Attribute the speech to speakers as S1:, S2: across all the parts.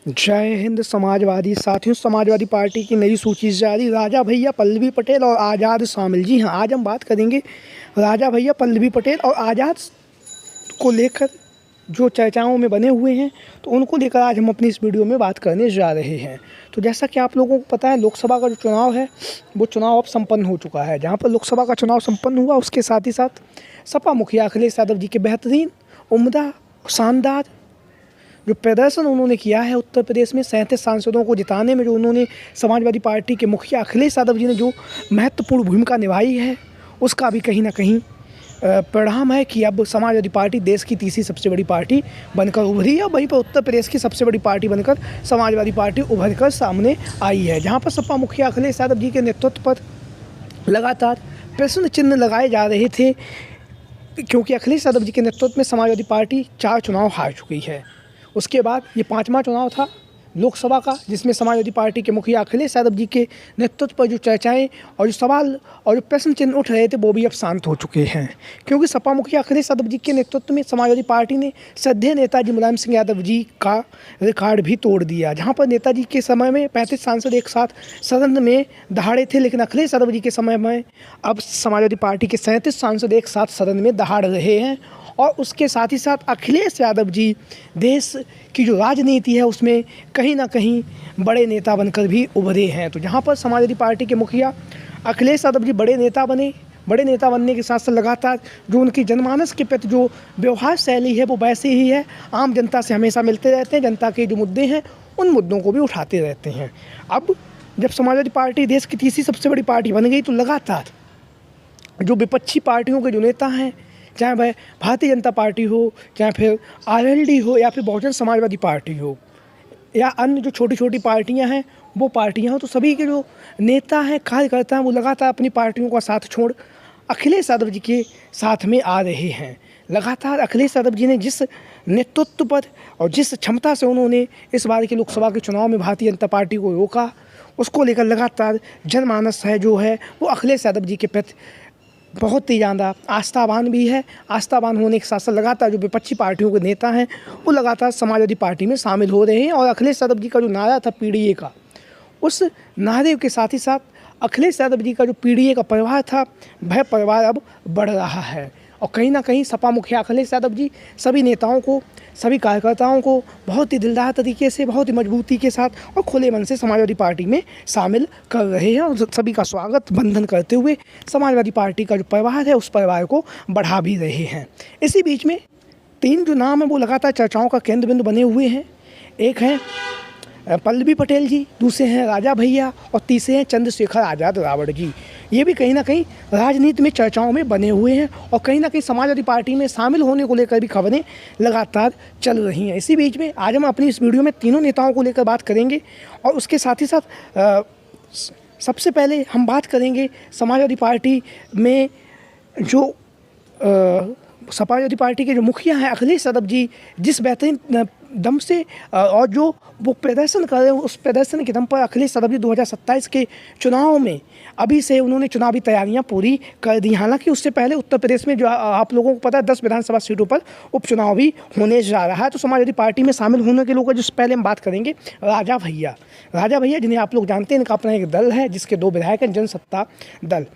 S1: जय हिंद समाजवादी साथियों। समाजवादी पार्टी की नई सूची जारी। राजा भैया, पल्लवी पटेल और आज़ाद शामिल। जी हाँ, आज हम बात करेंगे राजा भैया, पल्लवी पटेल और आज़ाद को लेकर जो चर्चाओं में बने हुए हैं, तो उनको लेकर आज हम अपनी इस वीडियो में बात करने जा रहे हैं। तो जैसा कि आप लोगों को पता है, लोकसभा का जो चुनाव है वो चुनाव अब संपन्न हो चुका है। जहाँ पर लोकसभा का चुनाव संपन्न हुआ, उसके साथ ही साथ सपा मुखिया अखिलेश यादव जी के बेहतरीन, उम्दा, शानदार जो प्रदर्शन उन्होंने किया है उत्तर प्रदेश में 37 सांसदों को जिताने में, जो उन्होंने समाजवादी पार्टी के मुखिया अखिलेश यादव जी ने जो महत्वपूर्ण भूमिका निभाई है, उसका भी कहीं ना कहीं परिणाम है कि अब समाजवादी पार्टी देश की तीसरी सबसे बड़ी पार्टी बनकर उभरी है। वहीं पर उत्तर प्रदेश की सबसे बड़ी पार्टी बनकर समाजवादी पार्टी उभर कर सामने आई है। जहाँ पर सपा मुखिया अखिलेश यादव जी के नेतृत्व पर लगातार प्रश्न चिन्ह लगाए जा रहे थे, क्योंकि अखिलेश यादव जी के नेतृत्व में समाजवादी पार्टी 4 चुनाव हार चुकी है। उसके बाद ये 5वां चुनाव था लोकसभा का, जिसमें समाजवादी पार्टी के मुखिया अखिलेश यादव जी के नेतृत्व पर जो चर्चाएं और जो सवाल और जो प्रश्न चिन्ह उठ रहे थे, वो भी अब शांत हो चुके हैं। क्योंकि सपा मुखिया अखिलेश यादव जी के नेतृत्व में समाजवादी पार्टी ने श्रद्धेय नेताजी मुलायम सिंह यादव जी का रिकॉर्ड भी तोड़ दिया। जहाँ पर नेताजी के समय में 35 सांसद एक साथ सदन में दहाड़े थे, लेकिन अखिलेश यादव जी के समय में अब समाजवादी पार्टी के 37 सांसद एक साथ सदन में दहाड़ रहे हैं। और उसके साथ ही साथ अखिलेश यादव जी देश की जो राजनीति है उसमें कहीं ना कहीं बड़े नेता बनकर भी उभरे हैं। तो जहाँ पर समाजवादी पार्टी के मुखिया अखिलेश यादव जी बड़े नेता बने, बड़े नेता बनने के साथ साथ लगातार जो उनकी जनमानस के प्रति जो व्यवहार शैली है वो वैसे ही है। आम जनता से हमेशा मिलते रहते हैं, जनता के जो मुद्दे हैं उन मुद्दों को भी उठाते रहते हैं। अब जब समाजवादी पार्टी देश की तीसरी सबसे बड़ी पार्टी बन गई, तो लगातार जो विपक्षी पार्टियों के जो नेता हैं, चाहे वह भारतीय जनता पार्टी हो, चाहे फिर आरएलडी हो, या फिर बहुजन समाजवादी पार्टी हो, या अन्य जो छोटी छोटी पार्टियां हैं वो पार्टियां हो, तो सभी के जो नेता हैं, कार्यकर्ता हैं, वो लगातार अपनी पार्टियों का साथ छोड़ अखिलेश यादव जी के साथ में आ रहे हैं। लगातार अखिलेश यादव जी ने जिस नेतृत्व पर और जिस क्षमता से उन्होंने इस बार के लोकसभा के चुनाव में भारतीय जनता पार्टी को रोका, उसको लेकर लगातार जनमानस है जो है वो अखिलेश यादव जी के प्रति बहुत ही ज़्यादा आस्थावान भी है। आस्थावान होने के साथ साथ लगातार जो विपक्षी पार्टियों के नेता हैं वो लगातार समाजवादी पार्टी में शामिल हो रहे हैं। और अखिलेश यादव जी का जो नारा था पीडीए का, उस नारे के साथ ही साथ अखिलेश यादव जी का जो पीडीए का परिवार था, वह परिवार अब बढ़ रहा है। और कहीं ना कहीं सपा मुखिया अखिलेश यादव जी सभी नेताओं को, सभी कार्यकर्ताओं को बहुत ही दिलदार तरीके से, बहुत ही मजबूती के साथ और खुले मन से समाजवादी पार्टी में शामिल कर रहे हैं, और सभी का स्वागत बंधन करते हुए समाजवादी पार्टी का जो परिवार है उस परिवार को बढ़ा भी रहे हैं। इसी बीच में 3 जो नाम हैं वो लगातार चर्चाओं का केंद्र बिंदु बने हुए हैं। एक हैं पल्लवी पटेल जी, दूसरे हैं राजा भैया, और तीसरे हैं चंद्रशेखर आज़ाद रावण जी। ये भी कहीं ना कहीं राजनीति में चर्चाओं में बने हुए हैं, और कहीं ना कहीं समाजवादी पार्टी में शामिल होने को लेकर भी खबरें लगातार चल रही हैं। इसी बीच में आज हम अपनी इस वीडियो में तीनों नेताओं को लेकर बात करेंगे, और उसके साथ ही साथ सबसे पहले हम बात करेंगे समाजवादी पार्टी में जो समाजवादी पार्टी के जो मुखिया हैं अखिलेश यादव जी, जिस बेहतरीन दम से और जो वो प्रदर्शन कर रहे हैं, उस प्रदर्शन के दम पर अखिलेश यादव जी 2027 के चुनाव में अभी से उन्होंने चुनावी तैयारियां पूरी कर दी। हालांकि उससे पहले उत्तर प्रदेश में जो आप लोगों को पता है 10 विधानसभा सीटों पर उपचुनाव भी होने जा रहा है। तो समाजवादी पार्टी में शामिल होने के लोगों का जो पहले हम बात करेंगे राजा भैया। राजा भैया जिन्हें आप लोग जानते हैं, इनका अपना एक दल है जिसके 2 विधायक हैं, जनसत्ता दल,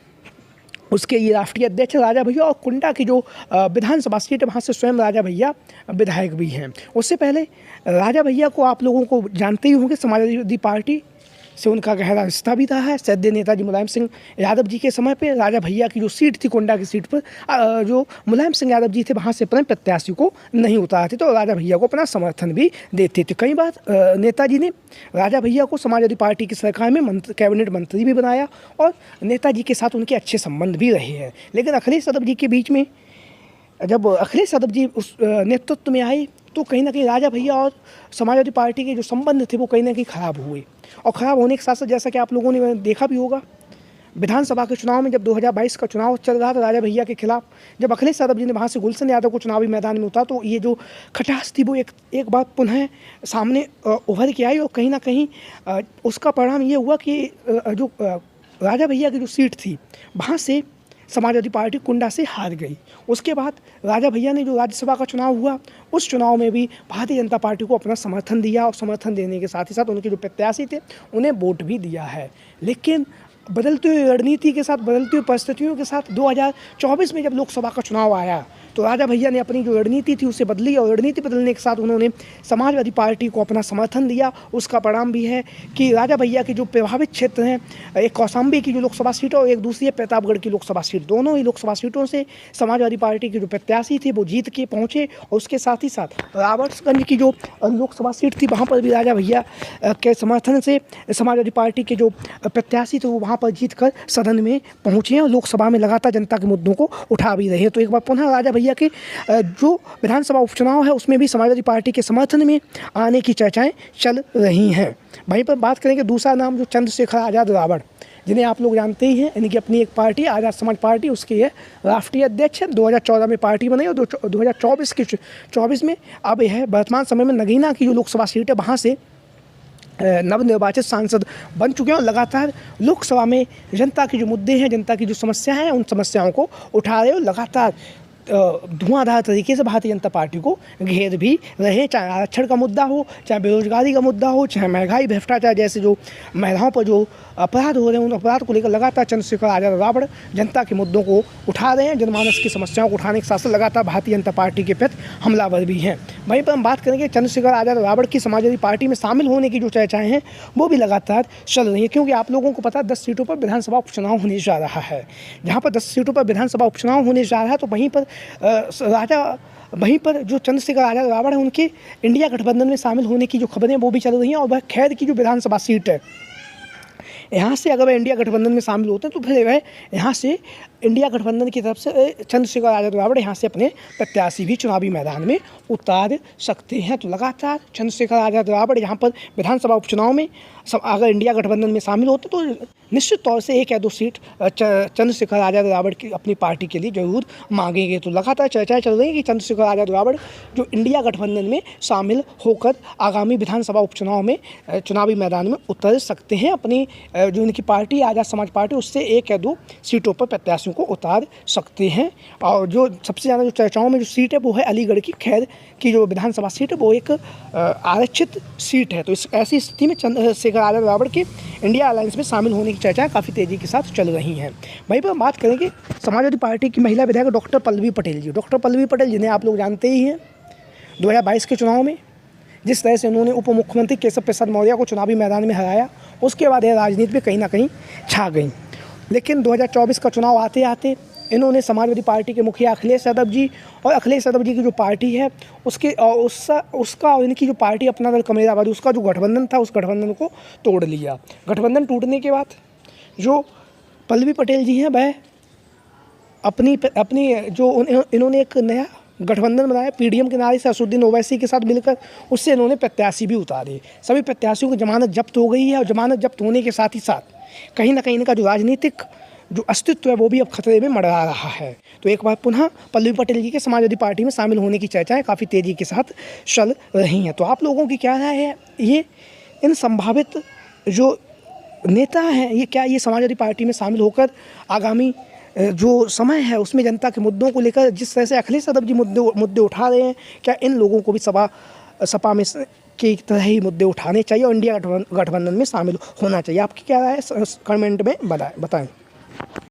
S1: उसके ये राष्ट्रीय अध्यक्ष राजा भैया, और कुंडा की जो विधानसभा सीट है वहाँ से स्वयं राजा भैया विधायक भी हैं। उससे पहले राजा भैया को आप लोगों को जानते ही होंगे, समाजवादी पार्टी से उनका गहरा रिश्ता भी रहा है। श्रद्धेय नेताजी मुलायम सिंह यादव जी के समय पे राजा भैया की जो सीट थी कुंडा की सीट पर, जो मुलायम सिंह यादव जी थे वहाँ से अपने प्रत्याशी को नहीं उतारते, तो राजा भैया को अपना समर्थन भी देते थे। कई बार नेताजी ने राजा भैया को समाजवादी पार्टी की सरकार में कैबिनेट मंत्री भी बनाया, और नेताजी के साथ उनके अच्छे संबंध भी रहे हैं। लेकिन अखिलेश यादव जी के बीच में जब अखिलेश यादव जी उस नेतृत्व में आए, तो कहीं ना कहीं राजा भैया और समाजवादी पार्टी के जो संबंध थे वो कहीं ना कहीं ख़राब हुए। और ख़राब होने के साथ साथ जैसा कि आप लोगों ने देखा भी होगा, विधानसभा के चुनाव में जब 2022 का चुनाव चल रहा था राजा भैया के खिलाफ, जब अखिलेश यादव जी ने वहाँ से गुलशन यादव को चुनावी मैदान में उतारा, तो ये जो खटास थी वो एक बार पुनः सामने उभर के आई। और कहीं ना कहीं उसका परिणाम ये हुआ कि जो राजा भैया की जो सीट थी वहाँ से समाजवादी पार्टी कुंडा से हार गई। उसके बाद राजा भैया ने जो राज्यसभा का चुनाव हुआ, उस चुनाव में भी भारतीय जनता पार्टी को अपना समर्थन दिया और समर्थन देने के साथ ही साथ उनके जो प्रत्याशी थे उन्हें वोट भी दिया है। लेकिन बदलती हुई रणनीति के साथ, बदलती हुई परिस्थितियों के साथ 2024 में जब लोकसभा का चुनाव आया तो राजा भैया ने अपनी जो रणनीति थी उसे बदली और रणनीति बदलने के साथ उन्होंने समाजवादी पार्टी को अपना समर्थन दिया। उसका परिणाम भी है कि राजा भैया के जो प्रभावित क्षेत्र हैं, एक कौशाम्बी की जो लोकसभा सीट और एक दूसरी है प्रतापगढ़ की लोकसभा सीट, दोनों ही लोकसभा सीटों से समाजवादी पार्टी के जो प्रत्याशी थे वो जीत के पहुँचे। और उसके साथ ही साथ राबर्ट्सगंज की जो लोकसभा सीट थी वहाँ पर भी राजा भैया के समर्थन से समाजवादी पार्टी के जो प्रत्याशी थे वो वहाँ पर जीत कर सदन में पहुँचे और लोकसभा में लगातार जनता के मुद्दों को उठा भी रहे हैं। तो एक बार पुनः राजा भैया के जो विधानसभा उपचुनाव है उसमें भी समाजवादी पार्टी के समर्थन में आने की चर्चाएं चल रही हैं। वहीं पर बात करेंगे दूसरा नाम जो चंद्रशेखर आज़ाद रावण, जिन्हें आप लोग जानते ही हैं, इनकी अपनी एक पार्टी आज़ाद समाज पार्टी, उसके ये राष्ट्रीय अध्यक्ष है। 2014 में पार्टी बनाई और 2024 में अब यह वर्तमान समय में नगीना की जो लोकसभा सीट है वहाँ से नवनिर्वाचित सांसद बन चुके हैं और लगातार लोकसभा में जनता के जो मुद्दे हैं, जनता की जो समस्याएं हैं, उन समस्याओं को उठा रहे और लगातार धुआंधार तरीके से भारतीय जनता पार्टी को घेर भी रहे। चाहे आरक्षण का मुद्दा हो, चाहे बेरोजगारी का मुद्दा हो, चाहे महंगाई, भ्रष्टाचार जैसे जो महिलाओं पर जो अपराध हो रहे हैं, उन अपराध को लेकर लगातार चंद्रशेखर आज़ाद रावण जनता के मुद्दों को उठा रहे हैं। जनमानस की समस्याओं को उठाने के साथ साथ लगातार भारतीय जनता पार्टी के प्रति हमलावर भी हैं। वहीं पर हम बात करेंगे चंद्रशेखर आज़ाद रावण की समाजवादी पार्टी में शामिल होने की जो चर्चाएँ हैं वो भी लगातार चल रही है, क्योंकि आप लोगों को पता है 10 सीटों पर विधानसभा उपचुनाव होने जा रहा है। जहाँ पर 10 सीटों पर विधानसभा उपचुनाव होने जा रहा है तो वहीं पर जो चंद्रशेखर आज़ाद रावण है उनके इंडिया गठबंधन में शामिल होने की जो खबरें वो भी चल रही हैं। और वह खैर की जो विधानसभा सीट है, यहाँ से अगर वह इंडिया गठबंधन में शामिल होते हैं तो फिर वह यहाँ से इंडिया गठबंधन की तरफ से चंद्रशेखर आज़ाद रावण यहाँ से अपने प्रत्याशी भी चुनावी मैदान में उतार सकते हैं। तो लगातार चंद्रशेखर आज़ाद रावण यहाँ पर विधानसभा उपचुनाव में अगर इंडिया गठबंधन में शामिल होते तो निश्चित तौर से 1 या 2 सीट चंद्रशेखर आज़ाद रावण की अपनी पार्टी के लिए जरूर मांगेंगे। तो लगातार चर्चाएं चल रही हैं कि चंद्रशेखर आज़ाद रावण जो इंडिया गठबंधन में शामिल होकर आगामी विधानसभा उपचुनाव में चुनावी मैदान में उतर सकते हैं। अपनी जो इनकी पार्टी आज़ाद समाज पार्टी उससे 1 या 2 सीटों पर प्रत्याशियों को उतार सकते हैं। और जो सबसे ज़्यादा जो चर्चाओं में जो सीट है वो है अलीगढ़ की खैर की जो विधानसभा सीट है वो एक आरक्षित सीट है। तो इस ऐसी स्थिति में चंद्रशेखर आज़ाद रावण के इंडिया अलायंस में शामिल होने की चर्चाएं काफ़ी तेज़ी के साथ चल रही हैं। वहीं पर हम बात करेंगे समाजवादी पार्टी की महिला विधायक डॉक्टर पल्लवी पटेल जी। डॉक्टर पल्लवी पटेल जिन्हें आप लोग जानते ही हैं, 2022 के चुनाव में जिस तरह से उन्होंने उप मुख्यमंत्री केशव प्रसाद मौर्य को चुनावी मैदान में हराया, उसके बाद यह राजनीति में कहीं ना कहीं छा गई। लेकिन 2024 का चुनाव आते आते इन्होंने समाजवादी पार्टी के मुखिया अखिलेश यादव जी और अखिलेश यादव जी की जो पार्टी है उसका और इनकी जो पार्टी अपना दल कमेराबादी, उसका जो गठबंधन था उस गठबंधन को तोड़ लिया। गठबंधन टूटने के बाद जो पल्लवी पटेल जी हैं वह अपनी जो इन्होंने एक नया गठबंधन बनाया पीडीएम के नारे से असदुद्दीन ओवैसी के साथ मिलकर, उससे इन्होंने प्रत्याशी भी उतारे। सभी प्रत्याशियों की जमानत जब्त हो गई है और जमानत जब्त होने के साथ ही साथ कहीं ना कहीं इनका जो राजनीतिक जो अस्तित्व है वो भी अब खतरे में मंडरा रहा है। तो एक बार पुनः पल्लवी पटेल जी के समाजवादी पार्टी में शामिल होने की चर्चाएं काफ़ी तेज़ी के साथ चल रही हैं। तो आप लोगों की क्या राय है, ये इन संभावित जो नेता हैं ये समाजवादी पार्टी में शामिल होकर आगामी जो समय है उसमें जनता के मुद्दों को लेकर जिस तरह से अखिलेश यादव जी मुद्दे उठा रहे हैं, क्या इन लोगों को भी सपा में की तरह ही मुद्दे उठाने चाहिए और इंडिया गठबंधन में शामिल होना चाहिए? आपकी क्या राय है, कमेंट में बताएं।